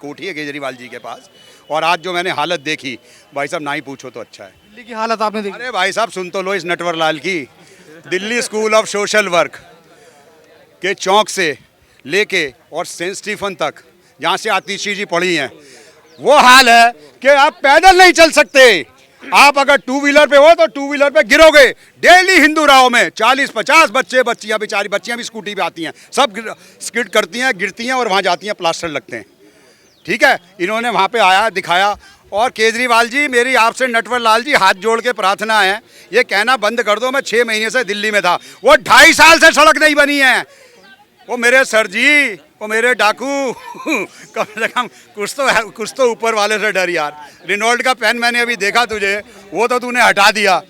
कोठी है केजरीवाल जी के पास। और आज जो मैंने हालत देखी भाई साहब, ना ही पूछो तो अच्छा है। दिल्ली की हालत आपने देखी? अरे भाई साहब सुन तो लो इस नटवर लाल की। Delhi school of social work के चौक से लेके और सेंट स्टीफन तक, जहाँ से आतिशी जी पढ़ी हैं, वो हाल है कि आप पैदल नहीं चल सकते। आप अगर टू व्हीलर पे हो तो टू व्हीलर पे गिरोगे। डेली हिंदू राव में 40-50 बच्चे बच्चियाँ, बेचारी बच्चियाँ भी स्कूटी पे आती हैं, सब स्किड करती हैं, गिरती हैं और वहाँ जाती हैं, प्लास्टर लगते हैं। ठीक है, इन्होंने वहाँ पे आया दिखाया। और केजरीवाल जी, मेरी आपसे नटवर लाल जी हाथ जोड़ के प्रार्थना है, ये कहना बंद कर दो मैं 6 महीने से दिल्ली में था, वो 2.5 साल से सड़क नहीं बनी है। वो मेरे सर जी, वो मेरे डाकू कम से कम कुछ तो ऊपर वाले से डर यार। रिनॉल्ट का पेन मैंने अभी देखा तुझे, वो तो तूने हटा दिया।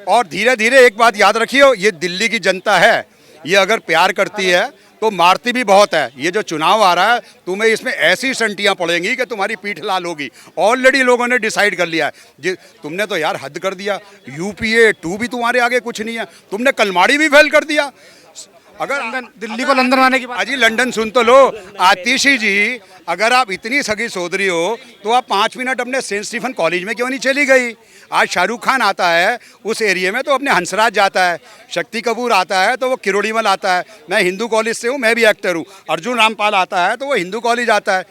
और धीरे धीरे एक बात याद रखियो, ये दिल्ली की जनता है, ये अगर प्यार करती है तो मारती भी बहुत है। ये जो चुनाव आ रहा है, तुम्हें इसमें ऐसी संटियां पड़ेंगी कि तुम्हारी पीठ लाल होगी। ऑलरेडी लोगों ने डिसाइड कर लिया है। तुमने तो यार हद कर दिया। यूपीए 2 भी तुम्हारे आगे कुछ नहीं है। तुमने कलमाड़ी भी फेल कर दिया। अगर दिल्ली को लंदन आने की बात, अजी लंदन सुन तो लो। आतिशी जी, अगर आप इतनी सगी सोदरी हो तो आप 5 मिनट अपने सेंट स्टीफन कॉलेज में क्यों नहीं चली गई? आज शाहरुख खान आता है उस एरिया में तो अपने हंसराज जाता है, शक्ति कपूर आता है तो वो किरोड़ीमल आता है। मैं हिंदू कॉलेज से हूँ, मैं भी एक्टर हूँ। अर्जुन रामपाल आता है तो वो हिंदू कॉलेज आता है।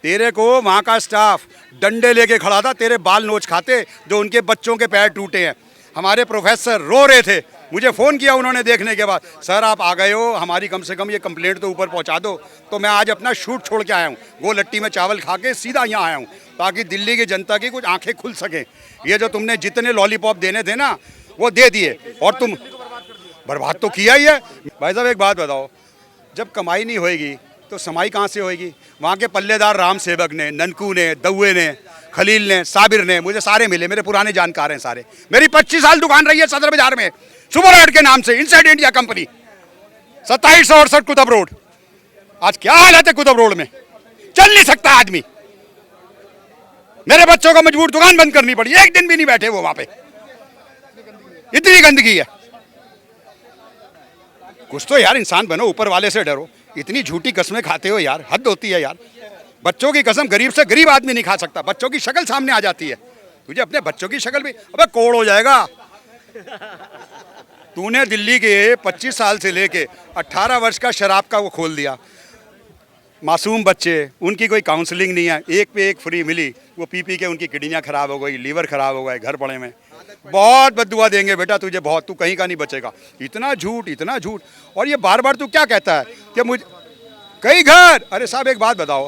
तेरे को वहाँ का स्टाफ डंडे लेके खड़ा था, तेरे बाल नोच खाते जो उनके बच्चों के पैर टूटे हैं। हमारे प्रोफेसर रो रहे थे, मुझे फ़ोन किया उन्होंने देखने के बाद, सर आप आ गए हो, हमारी कम से कम ये कंप्लेंट तो ऊपर पहुंचा दो। तो मैं आज अपना शूट छोड़ के आया हूँ, गोलट्टी में चावल खा के सीधा यहाँ आया हूँ, ताकि दिल्ली की जनता की कुछ आंखें खुल सकें। ये जो तुमने जितने लॉलीपॉप देने थे ना, वो दे दिए, और तुम बर्बाद तो किया ही है। भाई साहब एक बात बताओ, जब कमाई नहीं होएगी तो समाई कहाँ से होएगी? वहाँ के पल्लेदार राम सेवक ने, ननकू ने, दउए ने, खलील ने, साबिर ने, मुझे सारे मिले, मेरे पुराने जानकार हैं सारे। मेरी 25 साल दुकान रही है सदर बाजार में, सुपर एड के नाम से, inside India company, 2768 Qutub road. आज क्या हालत है कुतुब रोड में, चल नहीं सकता आदमी। मेरे बच्चों को मजबूर दुकान बंद करनी पड़ी, एक दिन भी नहीं बैठे वो वहां पे, इतनी गंदगी है। कुछ तो यार इंसान बनो, ऊपर वाले से डरो। इतनी झूठी कसमें खाते हो यार, हद होती है यार। बच्चों की कसम गरीब से गरीब आदमी नहीं खा सकता। बच्चों की शक्ल सामने आ जाती है, तुझे अपने बच्चों की शक्ल भी, अबे कोड़ हो जाएगा। तूने दिल्ली के 25 साल से लेके 18 वर्ष का शराब का वो खोल दिया। मासूम बच्चे, उनकी कोई काउंसलिंग नहीं है, एक पे एक फ्री मिली, वो पी के उनकी किडनियाँ खराब हो गई, लीवर खराब हो गए, घर पड़े में। बहुत बद्दुआ देंगे बेटा तुझे, बहुत, तू कहीं का नहीं बचेगा। इतना झूठ, इतना झूठ। और ये बार बार तू क्या कहता है कि मुझे कई घर, अरे साहब एक बात बताओ,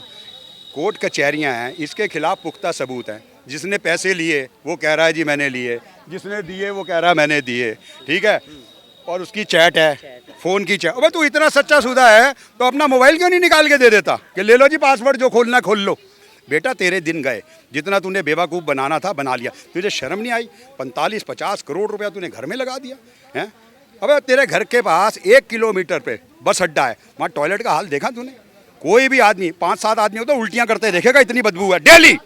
कोर्ट कचहरियाँ हैं, इसके खिलाफ पुख्ता सबूत हैं। जिसने पैसे लिए वो कह रहा है जी मैंने लिए, जिसने दिए वो कह रहा है मैंने दिए, ठीक है। और उसकी चैट है, फ़ोन की चैट। अबे तू इतना सच्चा सुधा है तो अपना मोबाइल क्यों नहीं निकाल के दे देता कि ले लो जी पासवर्ड, जो खोलना खोल लो। बेटा तेरे दिन गए, जितना तूने बेवकूफ़ बनाना था बना लिया। तुझे शर्म नहीं आई? 45-50 करोड़ रुपया तूने घर में लगा दिया है। अबे तेरे घर के पास 1 किलोमीटर पे बस अड्डा है, वहाँ टॉयलेट का हाल देखा तूने? कोई भी आदमी, 5-7 आदमी हो तो उल्टियाँ करते देखेगा, इतनी बदबू है डेली,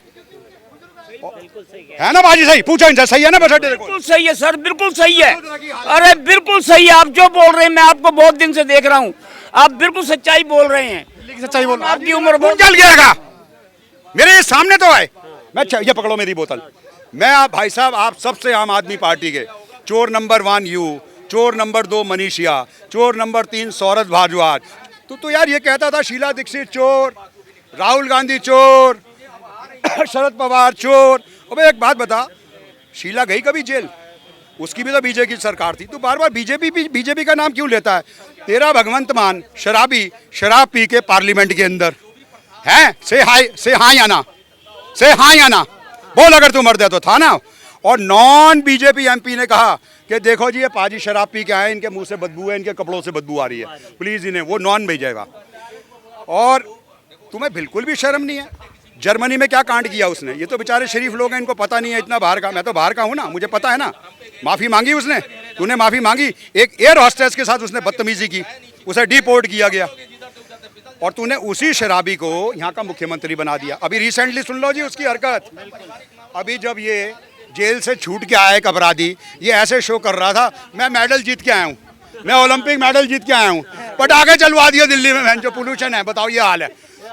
है ना बाजी? सही पूछो इनसे, सही है ना? बस अड्डे बिल्कुल सही है सर, बिल्कुल सही है। अरे बिल्कुल सही है, आप जो बोल रहे हैं, मैं आपको बहुत दिन से देख रहा हूँ, आप बिल्कुल सच्चाई बोल रहे हैं। सच्चाई बोल, आपकी उम्र बहुत जल गया, मेरे सामने तो आए। मैं ये पकड़ो मेरी बोतल। मैं आप भाई साहब, आप सबसे आम आदमी पार्टी के चोर नंबर 1 यू, चोर नंबर 2 मनीषिया, चोर नंबर 3 सौरभ भारद्वाज। तो यार ये कहता था शीला दीक्षित चोर, राहुल गांधी चोर, शरद पवार चोर। अबे एक बात बता, शीला गई कभी जेल? उसकी भी तो बीजेपी की सरकार थी। तू बार बार बीजेपी का नाम क्यों लेता है? तेरा भगवंत मान शराबी, शराब पी के पार्लियामेंट के अंदर है। से हाय या ना, से हाय या ना बोल, अगर तू मर दे तो था ना। और नॉन बीजेपी एमपी ने कहा कि देखो जी ये पाजी शराब पी के आए, इनके मुंह से बदबू है, इनके कपड़ों से बदबू आ रही है, प्लीज़ इन्हें, वो नॉन भेजेगा। और तुम्हें बिल्कुल भी शर्म नहीं है। जर्मनी में क्या कांड किया उसने, ये तो बेचारे शरीफ लोग हैं, इनको पता नहीं है इतना बाहर का। मैं तो बाहर का हूँ ना, मुझे पता है ना। माफ़ी मांगी उसने, तूने माफ़ी मांगी। एक एयर हॉस्टेस के साथ उसने बदतमीजी की, उसे डिपोर्ट किया गया, और तूने उसी शराबी को यहाँ का मुख्यमंत्री बना दिया। अभी रिसेंटली सुन लो जी उसकी हरकत। अभी जब ये जेल से छूट के आया एक अपराधी, ये ऐसे शो कर रहा था, मैं मेडल जीत के आया हूँ, मैं ओलंपिक मेडल जीत के आया हूँ, पटाखे चलवा दिए दिल्ली में, जो पोल्यूशन है, बताओ ये हाल है।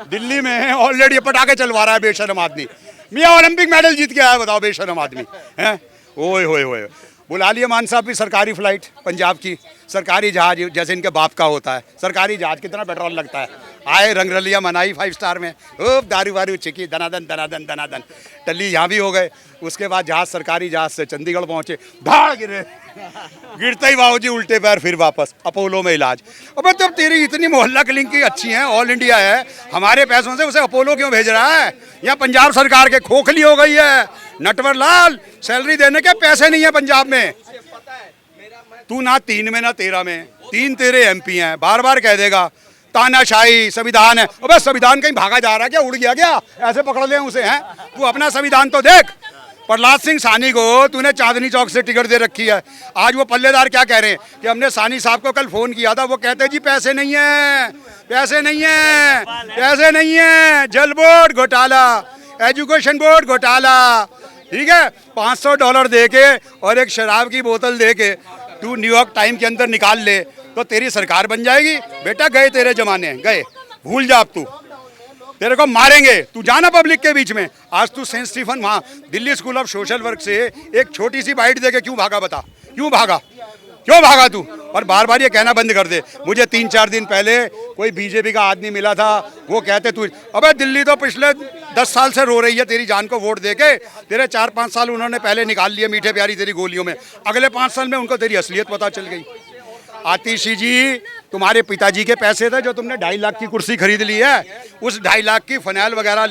दिल्ली में ऑलरेडी पटाखे चलवा रहा है बेशरम आदमी। मियाँ ओलंपिक मेडल जीत के आया, बताओ बेशरम आदमी हैं। ओए होए होए, बुला लिए मान साहब भी सरकारी फ्लाइट पंजाब की, सरकारी जहाज जैसे इनके बाप का होता है। सरकारी जहाज कितना पेट्रोल लगता है, आए रंगरलिया मनाई 5 स्टार में, खूब दारू वारू चिकी, दनादन दनादन दनादन, टल्ली यहाँ भी हो गए। उसके बाद जहाज, सरकारी जहाज से चंडीगढ़ पहुँचे, धाड़ गिरे, गिरते ही बाबूजी उल्टे पैर फिर वापस अपोलो में इलाज। अबे तब तेरी इतनी मोहल्ला क्लिनिक की अच्छी है, ऑल इंडिया है, हमारे पैसों से उसे अपोलो क्यों भेज रहा है? यहाँ पंजाब सरकार के खोखली हो गई है। नटवर लाल, सैलरी देने के पैसे नहीं है पंजाब में। तू ना 3 में ना 13 में, 3 तेरे एमपी हैं, बार बार कह देगा तानाशाही संविधान है। अबे संविधान कहीं भागा जा रहा है क्या, उड़ गया क्या? ऐसे पकड़ ले उसे, हैं? तू अपना संविधान तो देख। प्रहलाद सिंह सानी को तूने चांदनी चौक से टिकट दे रखी है। आज वो पल्लेदार क्या कह रहे हैं कि हमने सानी साहब को कल फोन किया था, वो कहते जी पैसे नहीं है, पैसे नहीं है, पैसे नहीं है। जल बोर्ड घोटाला, एजुकेशन बोर्ड घोटाला, ठीक है। $500 दे के और एक शराब की बोतल दे के तू न्यूयॉर्क टाइम के अंदर निकाल ले तो तेरी सरकार बन जाएगी। बेटा गए तेरे जमाने, गए, भूल जा अब तू, तेरे को मारेंगे। तू जाना पब्लिक के बीच में। आज तू सेंट स्टीफन वहाँ Delhi school of social work से एक छोटी सी बाइट दे के क्यों भागा, बता क्यों भागा, क्यों भागा तू? और बार बार ये कहना बंद कर दे। मुझे 3-4 दिन पहले कोई बीजेपी का आदमी मिला था, वो कहते तू, अबे दिल्ली तो पिछले 10 साल से रो रही है तेरी जान को वोट देके। तेरे 4-5 साल उन्होंने पहले निकाल लिए मीठे प्यारी तेरी गोलियों में, अगले 5 साल में उनको तेरी असलियत पता चल गई। आतिशी जी, तुम्हारे पिताजी के पैसे थे जो तुमने 2.5 लाख की कुर्सी खरीद ली है। उस 2.5 लाख की फनैल वगैरह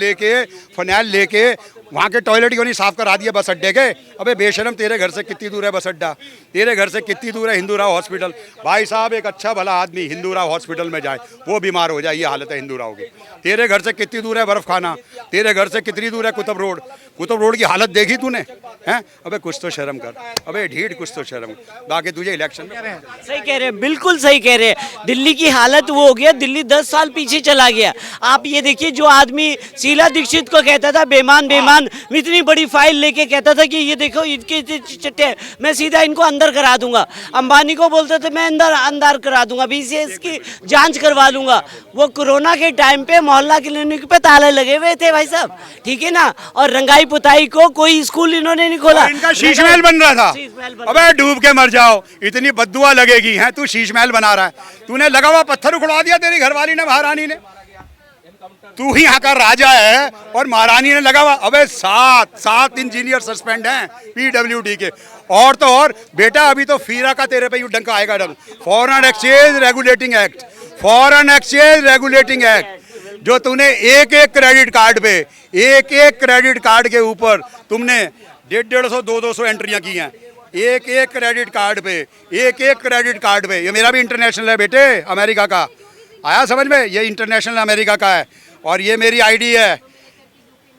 लेके वहाँ के टॉयलेट क्यों नहीं साफ करा दिए बस अड्डे के? अबे बेशरम, तेरे घर से कितनी दूर है बस अड्डा? तेरे घर से कितनी दूर है हिंदूराव हॉस्पिटल? भाई साहब, एक अच्छा भला आदमी हिंदूराव हॉस्पिटल में जाए, वो बीमार हो जाए, ये हालत है हिंदूराव की। तेरे घर से कितनी दूर है बर्फ खाना? तेरे घर से कितनी दूर है कुतुब रोड? कुतुब रोड की हालत देखी तूने, हैं? अबे कुछ तो शर्म कर, अबे ढीठ, कुछ तो शर्म। बाकी तुझे इलेक्शन में सही कह रहे हैं, बिल्कुल सही कह रहे हैं। दिल्ली की हालत वो हो गया, दिल्ली 10 साल पीछे चला गया। आप ये देखिए, जो आदमी शीला दीक्षित को कहता था बेमान बेमान, इतनी बड़ी फाइल लेके कहता था कि ये देखो इनके चिट्टे, मैं सीधा इनको अंदर करा दूंगा। अंबानी को बोलते थे मैं अंदर करा दूंगा, बीसीएस की जांच करवा लूंगा। वो कोरोना के टाइम पे मोहल्ला क्लिनिक पे ताले लगे हुए थे भाई साहब, ठीक है ना। और रंगाई पुताई को कोई स्कूल इन्होंने नहीं खोला। इनका शीश महल बन रहा था। अबे डूब के मर जाओ, इतनी बद्दुआ लगेगी, हैं? तू शीश महल बना रहा है। तूने लगा हुआ पत्थर उखड़ा दिया तेरी घरवाली ने, महारानी ने। तू ही यहाँ का राजा है और महारानी ने लगा हुआ। अबे 7 इंजीनियर सस्पेंड हैं PWD के। और तो और बेटा, अभी तो फीरा का तेरे पे डंका आएगा, डंक। Foreign exchange regulating act, foreign exchange regulating act, जो तूने एक क्रेडिट कार्ड पे, एक क्रेडिट कार्ड के ऊपर तुमने 150, 200 एंट्रियां की हैं। एक क्रेडिट कार्ड पे, एक क्रेडिट कार्ड पे। ये मेरा भी इंटरनेशनल है बेटे, अमेरिका का, आया समझ में? ये इंटरनेशनल अमेरिका का है और ये मेरी आईडी है।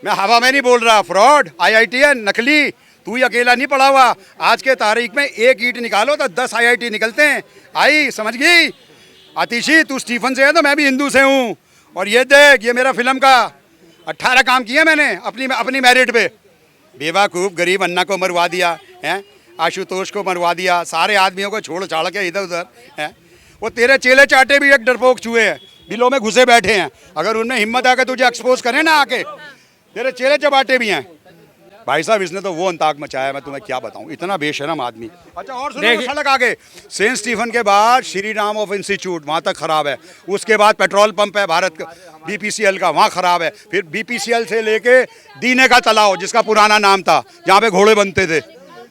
मैं हवा में नहीं बोल रहा, फ्रॉड, IITN नकली। तू ही अकेला नहीं पड़ा हुआ। आज के तारीख में एक ईंट निकालो तो 10 IIT निकलते हैं। आई समझ गई? आतिशी, तू स्टीफन से है तो मैं भी हिंदू से हूँ। और ये देख, ये मेरा फिल्म का 18 काम किए मैंने अपनी मेरिट पे। बेवकूफ़ गरीब अन्ना को मरवा दिया है, आशुतोष को मरवा दिया, सारे आदमियों को छोड़ छाड़ के इधर उधर है। वो तेरे चेले चाटे भी एक डरपोक चूहे हैं, बिलों में घुसे बैठे हैं। अगर उनमें हिम्मत आकर तुझे एक्सपोज करें ना आके, तेरे चेले चबाटे भी हैं। भाई साहब, इसने तो वो अंताक मचाया, मैं तुम्हें क्या बताऊं, इतना बेशरम आदमी। अच्छा और सुनो, सड़क आगे सेंट स्टीफन के बाद श्री राम ऑफ इंस्टीट्यूट, वहाँ तक खराब है। उसके बाद पेट्रोल पंप है भारत का BPCL का, वहाँ खराब है। फिर BPCL से लेके दीने का तालाब, जिसका पुराना नाम था, जहाँ पे घोड़े बनते थे,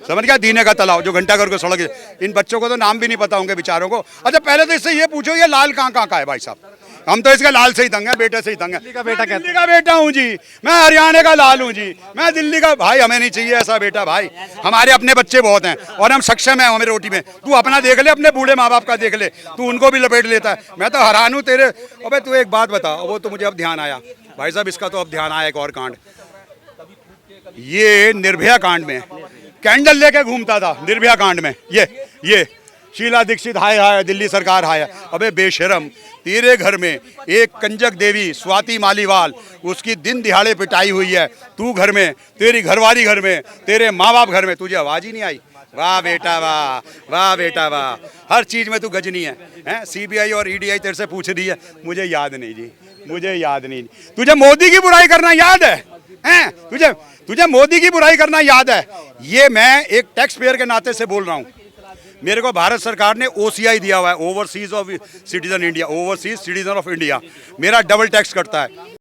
समझ गया? दीने का तालाब, जो घंटाघर को सड़क है। इन बच्चों को तो नाम भी नहीं पता होंगे बेचारों को। अच्छा पहले तो इससे ये पूछो, ये लाल कहाँ का है भाई साहब? हम तो इसका लाल से ही तंग है, बेटे से ही तंग है। दिल्ली का बेटा हूँ जी, मैं हरियाणा का लाल हूँ जी, मैं दिल्ली का। भाई हमें नहीं चाहिए ऐसा बेटा भाई, हमारे अपने बच्चे बहुत हैं और हम सक्षम हैं हमें रोटी में। तू अपना देख ले, अपने बूढ़े माँ बाप का देख ले, तू उनको भी लपेट लेता है। मैं तो हैरान हूँ तेरे। अबे तू एक बात बता, वो तो मुझे अब ध्यान आया भाई साहब, इसका तो अब ध्यान आया एक और कांड, ये निर्भया कांड में कैंडल लेके घूमता था। निर्भया कांड में ये शीला दीक्षित हाय दिल्ली सरकार हाय। अबे बेशरम, तेरे घर में एक कंजक देवी स्वाति मालीवाल, उसकी दिन दिहाड़े पिटाई हुई है। तू घर में, तेरी घरवाली घर में, तेरे माँ बाप घर में, तुझे आवाज़ ही नहीं आई। वाह बेटा वाह, वाह बेटा वाह, हर चीज में तू गजनी है, हैं? सीबीआई और ईडीआई तेरे से पूछ रही है, मुझे याद नहीं जी, मुझे याद नहीं। तुझे मोदी की बुराई करना याद है, हैं? तुझे मोदी की बुराई करना याद है? ये मैं एक टैक्स पेयर के नाते से बोल रहा हूँ। मेरे को भारत सरकार ने ओसीआई दिया हुआ है, overseas of citizen India, overseas citizen of India, मेरा डबल टैक्स कटता है।